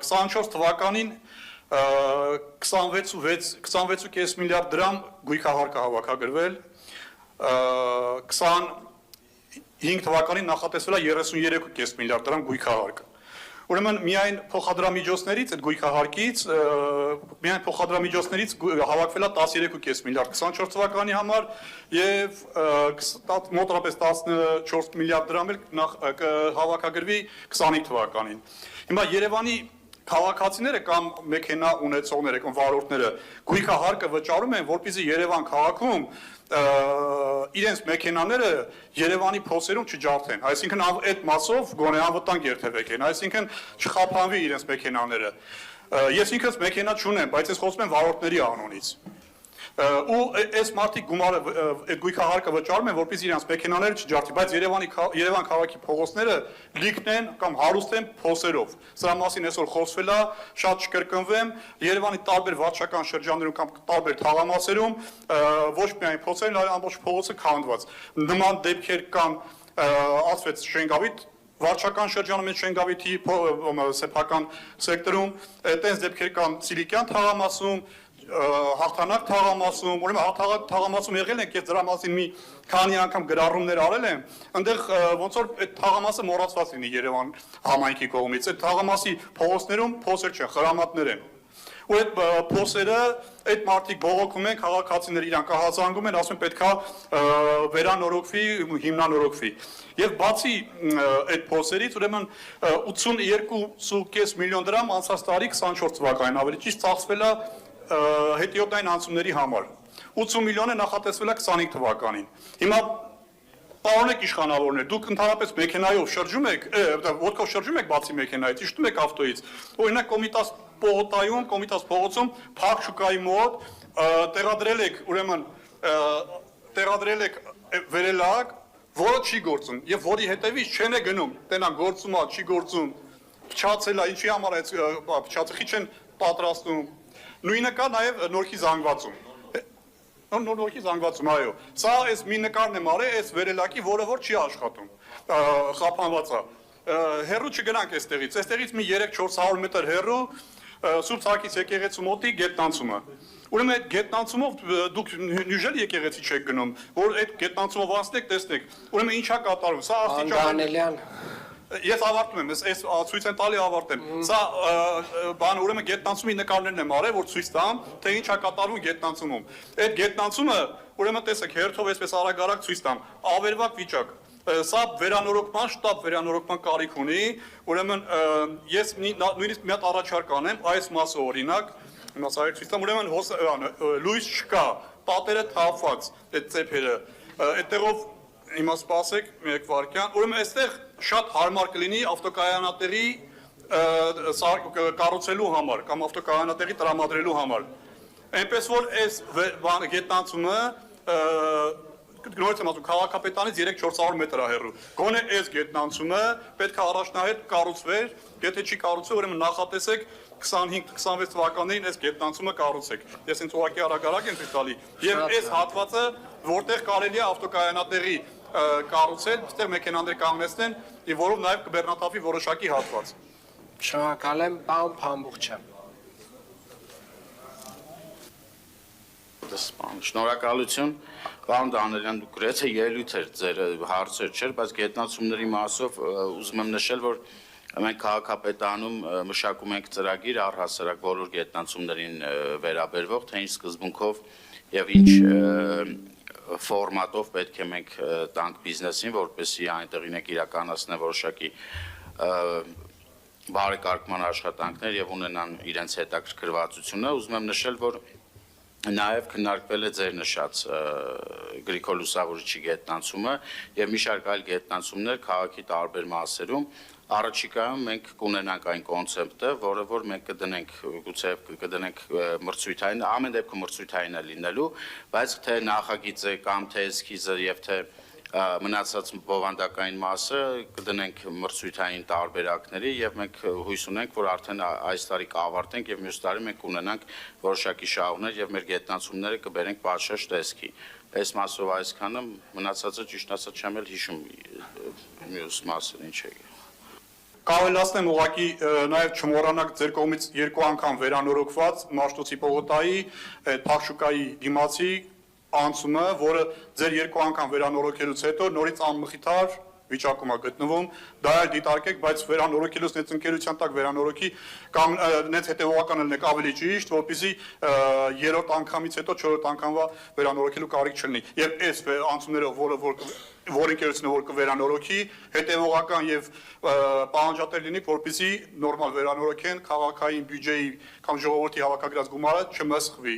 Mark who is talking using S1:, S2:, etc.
S1: 24 թվականին 26.5 միլիարդ դրամ գույքահարկը հավաքագրվել, 25 թվականին նախատեսվել է 33.5 միլիարդ դրամ գույքահարկը։ Ուրեմն միայն փոխադրամիջոցներից այդ գույքահարկից հավաքվել է 13.5 միլիարդ 24 թվականի համար եւ մոտավորապես 14 միլիարդ դրամ էլ հավաքագրվի 25 թվականին։ Հիմա Երևանի քաղաքացիները կամ մեքենա ունեցողները կամ վարորդները գույքահարկը վճարում են, որպեսզի Երևան քաղաքում իրենց մեքենաները Երևանի փոսերում չջարդեն, այսինքն այդ մասով գոնե անվտանգ երթևեկեն, այսինքն չխափանվի իրենց մեքենաները։ Ես ինքս մեքենա չունեմ, բայց ես խոսում եմ վարորդների անունից։ Ու այս մարդիկ գումարը այդ գույքահարկը վճարում են, որպեսզի իրենց մեքենաները չջարդի, բայց Երևան քաղաքի փողոցները լիքն են կամ հարուստ են փոսերով։ Սրա մասին այսօր խոսվել է, շատ չկրկնվեմ, Երևանի տարբեր վարչական շրջաններում կամ տարբեր թաղամասերում ոչ միայն փոսերն, այլ ամբողջ փողոցը քանդված։ Նման դեպքեր կան, ասվեց Շենգավիթ վարչական շրջանում են Շենգավիթի սեփական սեկտորում, այդպես դեպքեր կան Սիլիկյան թաղամասում, Հաղթանակ թաղամասում, ուրեմն Հաղթանակ թաղամասում եղել ենք, ես դրա մասին մի քանի անգամ գրառումներ արել եմ, այնտեղ ոնց որ այդ թաղամասը մոռացված լինի Երևան համայնքի կողմից, այդ թաղամասի փողոցներում փոսեր չեն, խրամատներ են։ Ու այդ փոսերը այդ մարդիկ բողոքում են, քաղաքացիները իրան կահազանգում են, ասում են պետքա վերանորոգվի, հիմնանորոգվի։ Եվ բացի այդ փոսերից, ուրեմն 82.5 միլիոն դրամ անցած տարի 24 թվականին ավելի ճիշտ ծախսվել է հետիոտային անցումների համար, 80 միլիոն է նախատեսվել է 25 թվականին։ Հիմա պարոնեք իշխանավորներ, դուք ընդհանրապես մեքենայով շրջում եք, ոտքով շրջում եք բացի մեքենայից, իշխում եք ավտոյից, օրինակ Կոմիտաս պողոտայում, Կոմիտաս փողոցում, Փակ շուկայի մոտ տեղադրել եք, ուրեմն տեղադրել եք վերելակ, որը չի գործում, եւ որի հետևից չեն է գնում, տենան գործում է, չի գործում, փչացել է, ինչի համար է փչացխի չեն պատրաստում։ Նույնը կա նաև նորքի զանգվածում։ Նորքի զանգվածում, այո։ Սա այս մի նկարն եմ արել, այս վերելակի, որը որ չի աշխատում, խափանված է։ Հեռու չգնանք այստեղից մի 3-400 մետր հեռու Սուրբ Սարգիս եկեղեցու մոտի գետնանցումը։ Ուրեմն այդ գետնանցումով դուք նյուժել եկեղեցի չեք գնում, որ այդ գետնանցումով անցնեք, տեսնեք։ Ուրեմն ինչա կատարում, սա աստիճան։ Ես ավարտում եմ, այս ցույց են տալի ավարտեմ։ Սա բան ուրեմն գետնանցումի նկարներն եմ արել, որ ցույց տամ, թե ինչ է կատարվում գետնանցումում։ Այդ գետնանցումը, ուրեմն տեսեք, հերթով այսպես արագ ցույց տամ, ավերվակ վիճակ։ Սա վերանորոգման, շտապ վերանորոգման կարիք ունի, ուրեմն ես նույնիսկ մի հատ առաջարկ անեմ, այս մասը օրինակ, հիմա սա ցույց տամ, ուրեմն լույս չկա, պատերը թափված, այդ ծեփերը, այդտեղով հիմա սպասեք մեկ վայրկյան, ուրեմն այստեղ շատ հարմար կլինի ավտոկայանատեղի կառուցելու համար կամ ավտոկայանատեղի տրամադրելու համար։ Այնպես որ այս գետնանցումը նորից եմ ասում, քաղաքապետանից 3-400 մետր է հեռու։ Գոնե այս գետնանցումը պետք է առաջնահերթ կառուցվեր, եթե չի կառուցվել, ուրեմն նախատեսեք 25-26 թվականներին այս գետնանցումը կառուցեք։ Ես ինձ ուղղակի արագ եմ ցույց տալի։ Եվ այս հատվածը, որտեղ կարելի է ավտոկայանատեղի կառուցել, այստեղ մեքենաներ կանգնեցնեն, եւ որով նաեւ կբեռնաթափի որոշակի հատված։
S2: Շնորհակալ եմ, պարոն Փամբուխչյան։
S3: Շնորհակալություն, պարոն Դանելյան, դուք գրեթե ելույթ էր ձեր հարցեր չէր, բայց գետնանցումների մասով ուզում եմ նշել, որ մենք քաղաքապետանում մշակում ենք ծրագիր առհասարակ բոլոր գետնանցումներին վերաբերվող, թե ինչ սկզբունքով եւ ինչ ֆորմատով պետք է մենք տանք բիզնեսին, որպեսզի այնտեղ իրենք իրականացնեն որոշակի բարեկարգման աշխատանքներ եւ ունենան իրենց հետաքրքրվածությունը։ Ուզում եմ նշել, որ նաեւ քննարկվել է ձեր նշած Գրիգոր Լուսավորչի գետնանցումը եւ մի շարք այլ գետնանցումներ քաղաքի տարբեր մասերում։ Առաջիկայում մենք կունենանք այն կոնցեպտը, որը որ մենք կդնենք, գուցե կդնենք մրցույթային, ամեն դեպքում մրցույթային է լինելու, բայց թե նախագիծը կամ թե էսքիզը եւ թե մնացած բովանդակային մասը կդնենք մրցույթային տարբերակների եւ մենք հույս ունենք, որ արդեն այս տարի կավարտենք եւ մյուս տարի մենք կունենանք որոշակի շահումներ եւ մեր գետնանցումները կբերենք պատշաճ տեսքի։ Այս մասով այսքանը, մնացածը ճիշտ ասած չեմ էլ հիշում մյուս մասը ինչ է։
S1: Կավելացնեմ ուղղակի նաև չմոռանաք ձեր կողմից 2 անգամ վերանորոգված Մաշտոցի պողոտայի Փախշուկայի դիմացի անցումը, որը ձեր 2 անգամ վերանորոգելուց հետո նորից անմխիթար վիճակում է գտնվում, դա էլ դիտարկեք, բայց վերանորոգելուց նենց ընկերության տակ վերանորոգի կամ նենց հետևողական ելնեք ավելի ճիշտ, որպեսզի 3-րդ անգամից հետո 4-րդ անգամվա վերանորոգելու կարիք չլինի։ Եվ այս անցումները, որ ընկերությունը որ կվերանորոգի, հետևողական եւ պահանջատեր լինի, որպեսզի նորմալ վերանորոգեն քաղաքային բյուջեի կամ ժողովրդի հավաքագրած գումարը չմսխվի։